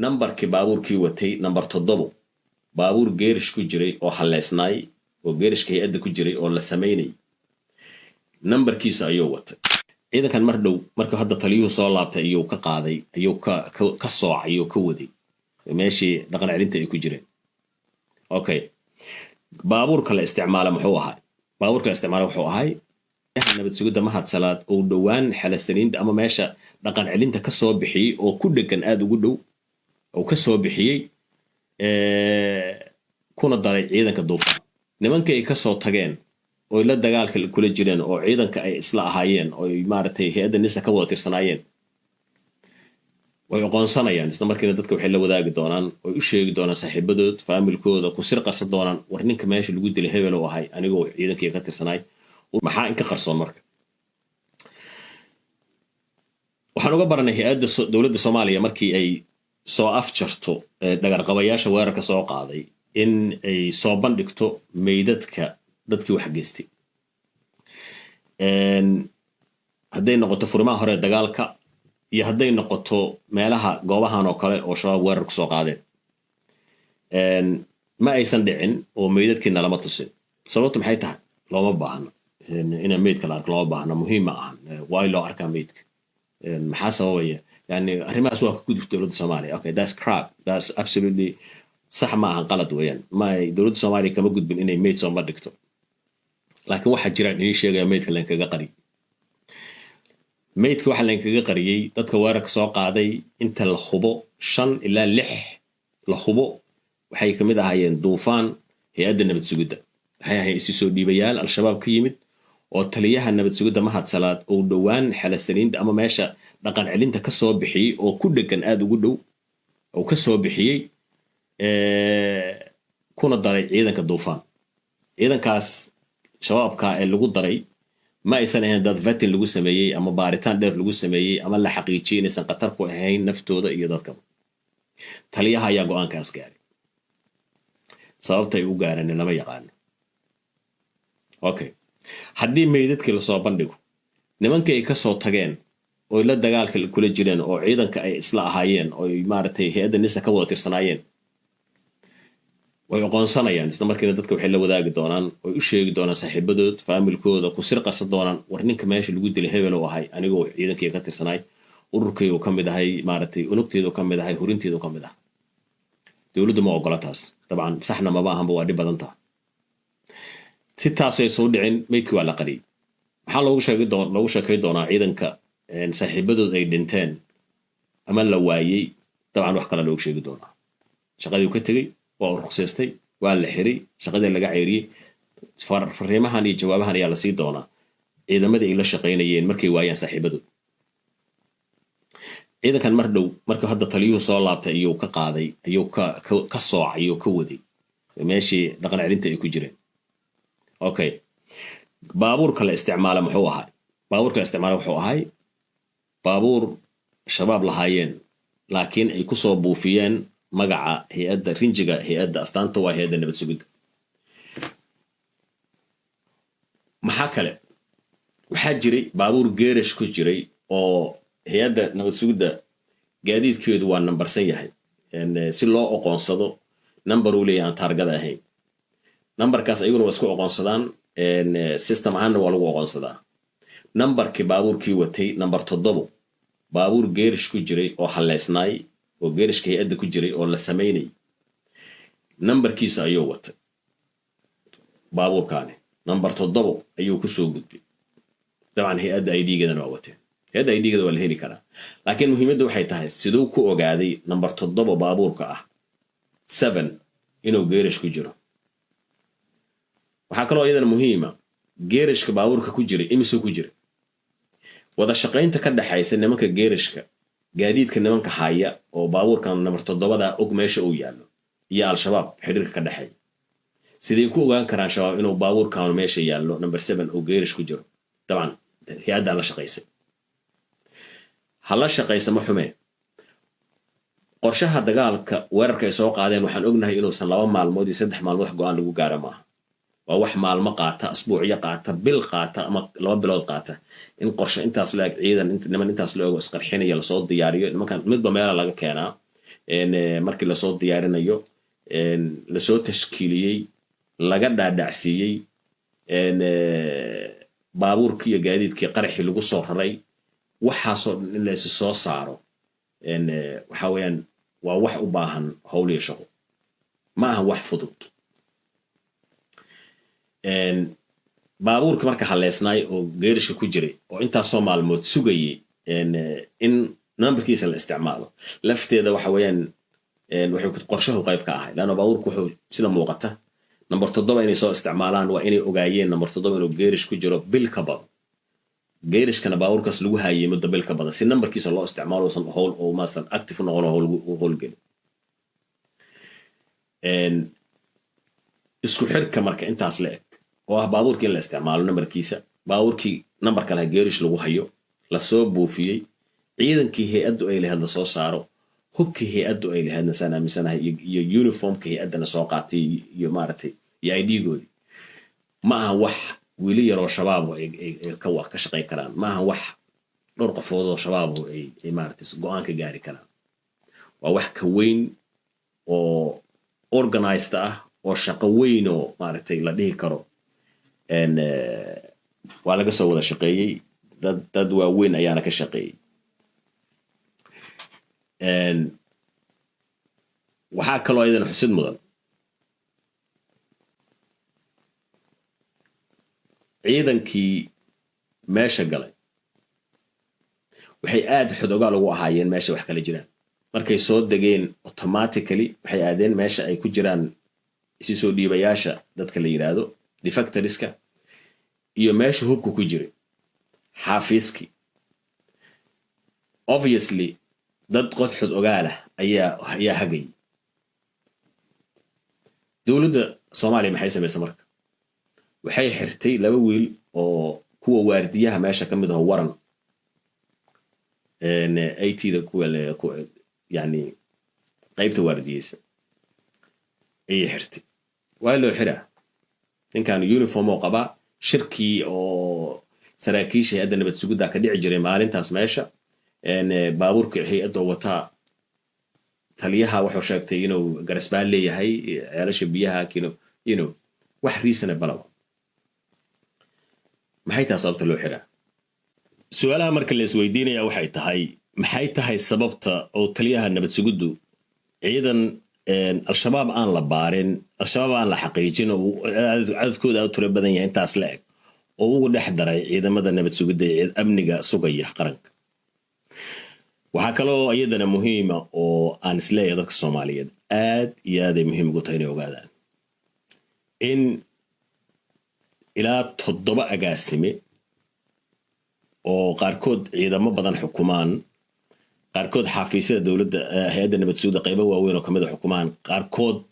nambarkii baabuurkii watay nambar 7 baabuur geerish ku jiray oo haleesnaay oo geerishka hay'adda ku jiray oo la sameynay nambarkiisa ayuu watay ciidankan mar dhow marka hadda taliyuhu soo laabtay ayuu ka qaaday ayuu ka soocay ayuu ka waday meeshii dhaqan celinta ay ku jireen okay baabuurka la isticmaalo muxuu ahaa baabuurka la isticmaalo wuxuu ahaa nabad sugidda mahad salaad oo dhawaan xalasaniinta ama meesha dhaqan celinta ka soo bixiyay oo ku dhagan aad ugu dhow oo ka soo bixiyay kuna daray ciidanka duufaan nimankii ay ka soo tageen oo la dagaalka kula jireen oo ciidanka ay isla ahaayeen oo maartay hay'adda nisa ka wada tirsanaayeen way aqoonsanayaan isla markiina dadka waxay la wadaagi doonaan oo u sheegi doonaan saaxiibadood faamilkooda ku sir qasad doonaan war ninka meesha lagu dilay hebel oo ahay anigoo ciidankii ka tirsanaay maxaa in ka qarsoon marka waxaan uga baranay hay'adda dawladda Soomaaliya markii ay soo afjarto dhagar qabayaasha weerarka soo qaaday in ay soo bandhigto meydadka dadkii wax geystay hadday noqoto furimaha hore dagaalka iyo hadday noqoto meelaha goobahan oo kale oo shabaab weerar ku soo qaadeen ma aysan dhicin oo meydadkiina lama tusin sababtu maxay tahay looma baahna in meydka la arko looma baahna muhiim ma ahan waa loo arkaa meydka maxaa sababaya yani arrimahaas waa ka gudubta dowladda Soomaaliya okay that's crap that's absolutely sax ma ahan qalad weeyaan ma dowladda Soomaaliya kama gudbin inay meyd soo bandhigto laakiin waxa jira in sheegaya meydka leen kaga qari meydka waxa leen kaga qariyay dadka weerarka soo qaaday inta la hubo 5 ilaa 6 la hubo waxay kamid ahaayeen duufaan hay'adda nabad sugidda waxay ahaayeen isi soo dhiibayaal al-shabaab ka yimid oo taliyaha nabad sugidda mahad salaad oo dhawaan xalasaniinta ama meesha dhaqan celinta ka soo bixiyay oo ku dhagan aad ugu dhow oo ka soo bixiyay kuna daray ciidanka duufaan ciidankaas shabaabka ee lagu daray ma aysan ahayn dad vetin lagu sameeyay ama baaritaan dheer lagu sameeyay ama la xaqiijiyay inaysan qatar ku ahayn naftooda iyo dadka taliyaha ayaa go'aankaas gaaray sababta ay u gaareen lama yaqaan okay haddii meydadkii la soo bandhigo nimankii ay ka soo tageen oo la dagaalka kula jireen oo ciidanka ay isla ahaayeen oo maartay hay'adda nisa ka wada tirsanaayeen way aqoonsanayaan isla markiina dadka waxay la wadaagi doonaan oo u sheegi doonaan saaxiibadood faamilkooda ku sir qasad doonaan war ninka meesha lagu dilay hebel oo ahay anigoo ciidankii ka tirsanaay ururkaygu ka mid ahay maartay unugteedu ka mid ahay hurinteedu ka mid ah dawladdu ma ogola taas dabcan saxna ma baahanba waa dhib badan tahay si taasay soo dhicin meydkii waa la qariyay maxaa loogu sheekay doonaa ciidanka saaxiibadood ay dhinteen ama la waayay dabcan wax kale loogu sheegi doonaa shaqadii ka tegay waa ruqsaystay waa la xiray shaqadii laga ceyriyay fariimahan iyo jawaabahan ayaa la sii doonaa ciidamadii ay la shaqaynayeen markay waayaan saaxiibadood ciidankan mar dhow marka hadda taliyuhu soo laabtay ayuu ka qaaday ayuu ka soocay ayuu ka waday meeshii dhaqan celinta ay ku jireen okay baabuurka la isticmaalo muxuu ahaa baabuurka la isticmaalo wuxuu ahaa baabuur shabaab lahaayeen laakiin ay ku soo buufiyeen magaca hay'adda rinjiga hay'adda astaanta waa hay'adda nabad sugidda maxaa kale waxaa jiray baabuur geerish ku jiray oo hay'adda nabad sugidda gaadiidkeedu waa nambarsan yahay si loo aqoonsado number uu leeyahay aan taargada ahayn numberkaas ayaguna waa isku aqoonsadaan system ahaanna waa lagu aqoonsadaa nambarkii baabuurkii watay nambar 7 baabuur geerish ku jiray oo haleesnaay oo geerishka hay'adda ku jiray oo la sameynay nambarkiisa ayuu watay baabuurkaani nambar 7 ayuu ku soo gudbay dabcan hay'adda ID-geedana waa watay hay'adda ID-geeda waa la heli karaa laakiin muhiimaddu waxay tahay sidoo ku ogaaday nambar 7 baabuurka ah 7 inuu geerish ku jiro waxaa kaloo iyadana muhiima geerishka baabuurka ku jiray imisoo ku jira wada shaqaynta ka dhaxaysa nimanka geerishka gaadiidka nimanka haya oo baabuurkan nambar 7 og meesha uu yaalo iyo al-shabaab xiriirka ka dhaxay sidee ku ogaan karaan shabaab inuu baabuurkan meesha yaalo nambar 7 oo geerish ku jiro dabcan hay'adda la shaqaysay hala shaqaysa ma xume qorshaha dagaalka weerarka ay soo qaadeen waxaan ognahay inuusan 2 maalmood iyo 3 maalmood wax go'aan lagu gaaro maaha waa wax maalmo qaata asbuuciyo qaata bil qaata ama 2 bilood qaata in qorshe intaas la eg ciidan niman intaas la og isqarxinaya la soo diyaariyo nimankan midba meel laga keenaa markii lasoo diyaarinayo lasoo tashkiiliyey laga dhaadhacsiiyey baabuurkii iyo gaadiidkii qaraxii lagu soo raray waxaasoo dhan in laysi soo saaro waxa weeyaan waa wax u baahan howl iyo shaqo ma aha wax fudud baabuurka marka haleesnaay oo geerishka ku jiray oo intaasoo maalmood sugayay in numberkiisa la isticmaalo lafteeda waxa weeyaan waxay qorshahu qayb ka ahay laana baabuurku wuxuu sida muuqata number 7 inay soo isticmaalaan waa inay ogaayeen number 7 inuu geerish ku jiro bil ka badan geerishkana baabuurkaas lagu haayay muddo bil ka badan si numberkiisa loo isticmaalo san howl oo master active noqon howl gal isku xirka marka intaas la eg oo ah baabuurkii in la isticmaalo numberkiisa baabuurkii number kale geerish lagu hayo la soo buufiyay ciidankii hay'addu ay lahayd la soo saaro hubkii hay'addu ay lahaydna sana amisanahay iyo uniformka hay'adana soo qaatay iyo maartay iyo ID-goodii ma aha wax wili yaroo shabaab ay ka shaqay karaan ma aha wax dhowr qofood oo shabaab ay maartay go'aan ka gaari karaan waa wax ka weyn oo organized ah oo shaqo weyn oo maartay la dhihi karo waa laga soo wada shaqeeyay dad waaweyn ayaana ka shaqeeyay waxaa kaloo ayadana xusid mudan ciidankii meesha galay waxay aad xodogaal ugu ahaayeen meesha wax kala jiraan markay soo degeen automatically waxay aadeen meesha ay ku jiraan isi soo dhiibayaasha dadka la yiraahdo defectoriska iyo meesha hubku ku jiray xaafiiski obviously dad qodxod ogaalah ayaa hagay dawladda Soomaaliya maxay samaysay marka waxay xirtay laba wiil oo kuwa waardiyaha meesha ka mid ah waran AT-da kuwa yani qaybta waardiyeysa ay xirtay waa loo xiraa ninkan uniform oo qaba shirkii oo saraakiisha hay'adda nabad sugidda ka dhici jiray maalintaas meesha baabuurka hay'adda wataa taliyaha wuxuu sheegtay inuu garasbaan leeyahay ceelasha biyaha kino wax reasonable maxay tahay sababta loo xiraa su'aalaha marka la isweydiinaya waxay tahay maxay tahay sababta oo taliyaha nabad sugiddu ciidan al-shabaab aan la baarin al-shabaab aan la xaqiijin oo cadadkooda u tiro badan yahay intaas la eg oo ugu dhex daray ciidamada nabad sugidda ee amniga sugaya qaranka waxaa kaloo ayadana muhiima oo aan isleeyahay dadka Soomaaliyeed aad iyo aad ay muhiim ugu tahay inay ogaadaan in ilaa 7 agaasime oo qaarkood ciidamo badan xukumaan qaarkood xafiisyada dawladda hay'adda nabad sugidda qaybo waaweyn oo kamid ah xukumaan qaarkood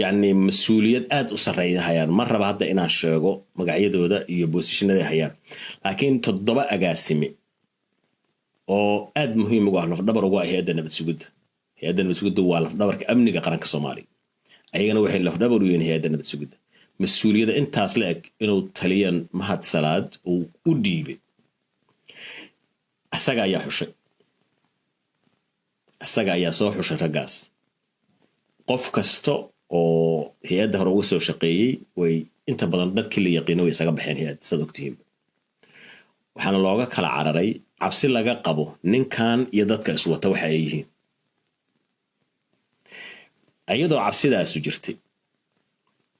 yani mas'uuliyad aad u sareeya hayaan mar raba hadda inaan sheego magacyadooda iyo positionada hayaan laakiin 7 agaasime oo aad muhiim ugu ah lafdhabar ugu ah hay'adda nabad sugidda waa lafdhabarka amniga qaranka Soomaaliya ayagana waxay lafdhabar u yihiin hay'adda nabad sugidda mas'uuliyadda intaas la eg inuu taliyan Mahad Salaad uu u dhiibay asaga ayaa soo xushay ragaas qof kasto oo hay'adda hore uga soo shaqeeyay way inta badan dadkii la yaqiino way isaga baxeen hay'adda sadogtiin waxaana looga kala cararay cabsi laga qabo ninkan iyo dadka iswata waxa ay yihiin ayadoo cabsidaasu jirtay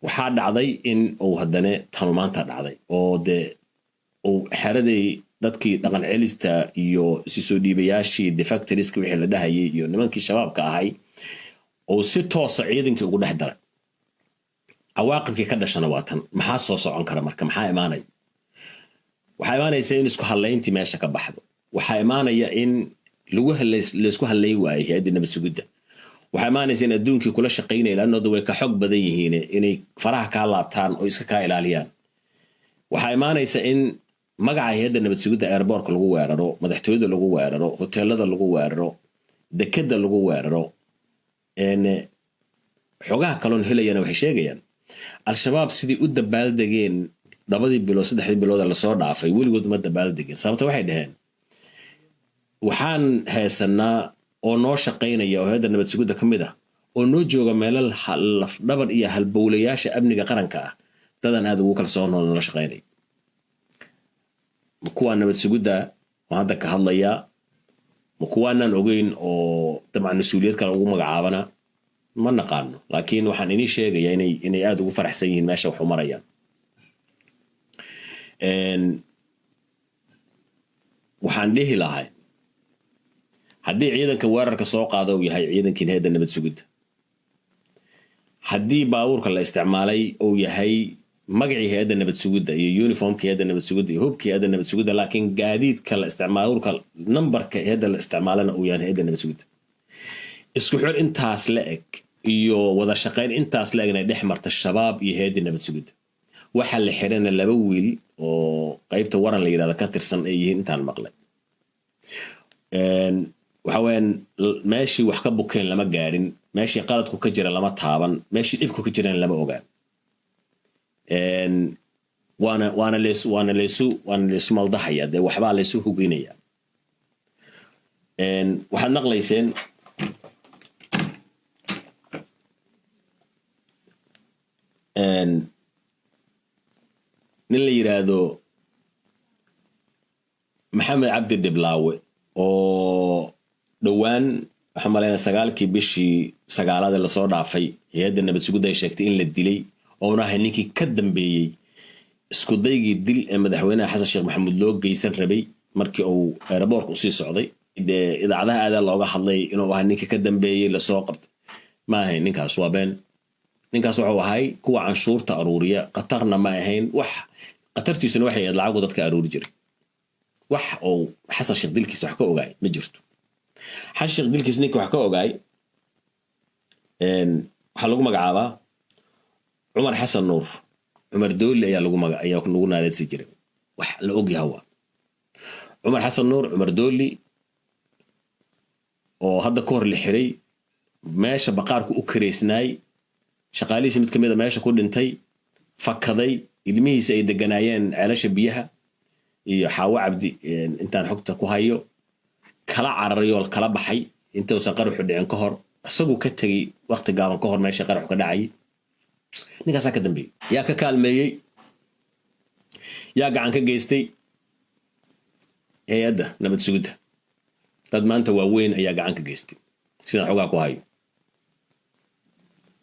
waxaa dhacday in uu haddana tanumaanta dhacday oo dee uu xeraday dadkii dhaqan celista iyo si soo dhiibayaashii defectoriska wixii la dhahayay iyo nimankii shabaabka ahay oo si toosa ciidankii ugu dhex daray cawaaqibkii ka dhashana waa tan maxaa soo socon kara marka maxaa imaanaya waxaa imaanaysa in isku hadlayntii meesha ka baxdo waxaa imaanaya in laisku hadlay waayo hay'adda nabad sugidda waxaa imaanaysa in adduunkii kula shaqaynaya laannooda way ka xog badan yihiin inay faraha kaa laabtaan oo iska kaa ilaaliyaan waxaa imaanaysa in magaca hay'adda nabad sugidda airportka lagu weeraro madaxtooyada lagu weeraro hoteelada lagu weeraro dekada lagu weeraro xogaha kaloon helayana waxay sheegayaan al-shabaab sidii u dabaaldegeen 2 bilood 3 bilood la soo dhaafay weligood ma dabaaldegeen sababta waxay dhaheen waxaan haysanaa oo noo shaqaynaya oo hay'adda nabad sugidda ka mid ah oo noo jooga meelal lafdhabar iyo halbowlayaasha amniga qaranka ah dadan aad ugu kalsoon oo nala shaqaynaya ma kuwaa nabad sugidda waan hadda ka hadlayaa ma kuwaanaan ogeyn oo dabcan mas-uuliyad kale ugu magacaabana ma naqaano laakiin waxaan inii sheegayaa inay aad ugu faraxsan yihiin meesha wax u marayaan waxaan dhihi lahay haddii ciidanka weerarka soo qaada uu yahay ciidankii hay'adda nabad sugidda haddii baabuurka la isticmaalay uu yahay magacii hay'adda nabad sugidda iyo uniformkii hay'adda nabad sugidda iyo hubkii hay'adda nabad sugidda laakiin gaadiidka la isticmaalurka nambarka hay'adda la isticmaalana uu yahay hay'adda nabad sugidda isku xir intaas la eg iyo wada shaqayn intaas la egna dhex marta shabaab iyo hay'adda nabad sugidda waxa la xirana laba wiil oo qaybta waran la yiraahdo ka tirsan ay yihiin intaan maqlay waxa weeyaan meeshii wax ka bukeen lama gaarin meeshii qaladku ka jira lama taaban meeshii dhibku ka jirana lama ogaan waana leesu maldahaya dee waxbaa leesu huginaya waxaad maqlayseen nin la yiraahdo maxamed cabdi dhiblaawe oo dhowaan waxaan malaynaa 9kii bishii 9aad ee lasoo dhaafay hay'adda nabad sugidda ay sheegtay in la dilay oona ahay ninkii ka dambeeyey isku daygii dil ee madaxweynaha xasan sheekh maxamuud loo geysan rabay markii uu aeroboortka usii socday idaacadaha aadaa looga hadlay inuu ahaa ninkii ka dambeeyey lasoo qabtay ma ahayn ninkaas waa been ninkaas wuxuu ahay kuwa canshuurta aruuriya qatarna ma ahayn wax qatartiisuna waxay ahayd lacagu dadka aruuri jiray wax oo xasan sheekh dilkiisa wax ka ogaay ma jirto xasan sheekh dilkiisa ninka wax ka ogaay waxaa lagu magacaabaa cumar xasan nuur cumar dooli ayaa lagu naadaysi jiray wax la og yahay waa cumar xasan nuur cumar dooli oo hadda ka hor la xiray meesha baqaarku u kareysnaay shaqaalihiisa mid ka mid a meesha ku dhintay fakaday ilmihiisa ay deganaayeen ceelasha biyaha iyo xaawo cabdi intaan xogta ku hayo kala cararay oo kala baxay intuusan qaraxu dhicin ka hor isagu ka tegey waqti gaaban ka hor meesha qaraxu ka dhacay ninkaasaa ka dambeeyey yaa ka kaalmeeyey yaa gacan ka geystay hay'adda nabad sugidda dad maanta waaweyn ayaa gacan ka geystay sidaan xogaa ku hayo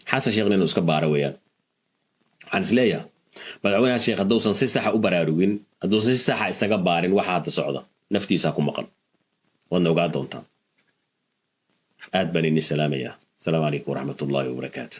xasan sheekhna inuu iska baara weeyaan waxaan isleeyahay madaxweynaha sheekh hadduusan si saxa u baraarugin hadduusan si saxa isaga baarin waxa hadda socda naftiisa ku maqan waadna ogaa doontaan aad baan idin salaamayaa asalaamu calaykum waraxmatullaahi wabarakaatu